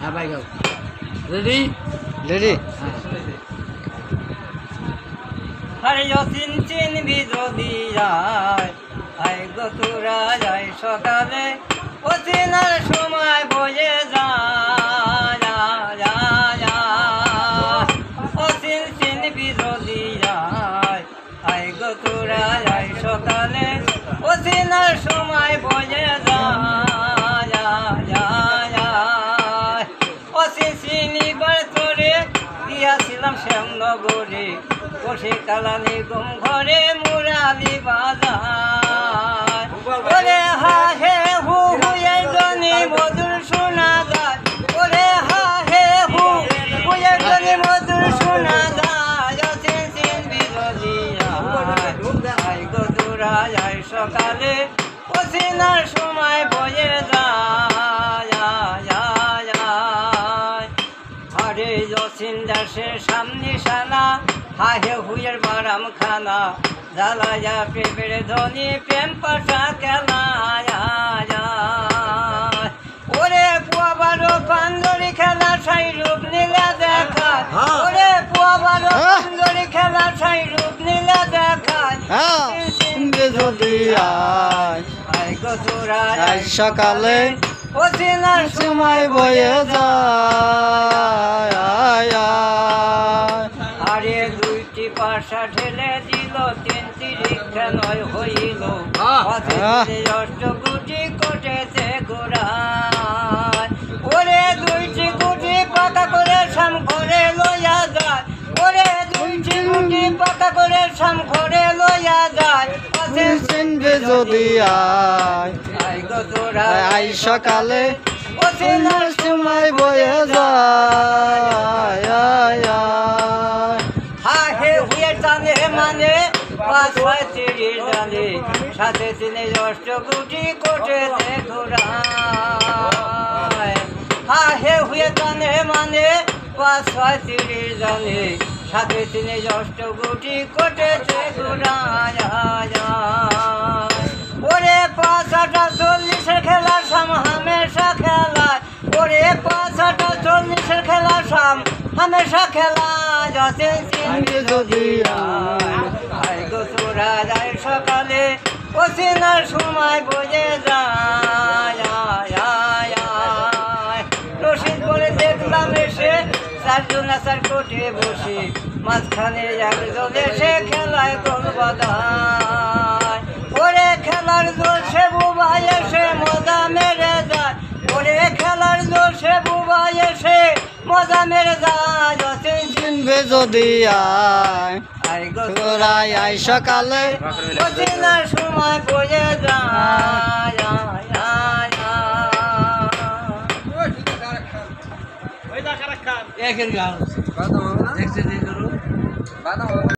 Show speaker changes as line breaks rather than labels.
হ্যাঁ ভাই গাও রেডি
রেডি
আরে চিন চিনবি যদি যায় আই গো তোরা যাই সকালে ও চিনার সময় বয়ে যায় ও চিনবি যদি যায় আই গো তোরা যাই সকালে ও চিনার সময় বয়ে যায় ও চিনিবার তোরে গিয়াছিলাম শ্যামনগরে বসে কালানি গুম ঘরে মুরালি বাজার ওরে হা হে হু হুয়ের জনি মধুর শোনা যায় ওরে হা হে হু হুয়ের জনি মধুর শোনা যায় অচিন চিন বিরোধিয়া আই গো তোরা যাই সকালে অচিনার সময় বয়ে যায় আরে অচিন দাসের সামনে শালা হাহে হুয়ের বারাম খানা জ্বালায়া প্রেমের ধ্বনি প্রেম পাশা খেলা ওরে পুয়াবারো পান্দরি খেলা সাই রূপ নীলা দেখা ওরে পুয়াবারো পান্দরি খেলা সাই রূপ নীলা দেখা
যদি
আই গো তোরা
আজ সকালে
ও চিনার
সময় বয়ে যায়
আরে দুইটি পাশা ঢেলে দিল তিনটি রিক্ষা নয় হইল অষ্টগুটি কোটেছে গোড়ায় ওরে দুইটি গুটি পাকা করে সাম ঘরে লইয়া যায় ওরে দুইটি গুটি পাকা করে সাম ঘরে লইয়া যায়
চিনবে যদি
আই গো তোরা
আই সকালে
ও চিনার
সময় বয়ে যায়
হা হে হুয়ের জানে মানে 5-6 জানে সাথে তিনে অষ্টগুটি কোটেছে ঘোড়ায় হা হে হুয়ে জানে মানে 5-6 জানে সাথে তিনে অষ্টগুটি কোটেছে ঘোড়ায় ওরে 5-8-40 খেলার সাম হামেশা খেলায় ওরে 5-8-40 খেলার সাম হামেশা খেলা যাতে চিনবি যদি আই গো তোরা যাই সকালে ও চিনার সময় বয়ে যায় রশিদ বলে দেখলাম এসে চারজন আসার কোঠে বসে মাঝখানে একজন এসে খেলায় গোল বাধায় ওরে খেলার জোর সে বুবাই এসে মজা মেরে যায় ওরে খেলার জোর সে বুবাই এসে মজা মেরে যায়
চিনবে যদি
আই গো
তোরা আই সকালে
ও চিনার সময় বয়ে যায়
একের গান দেখছে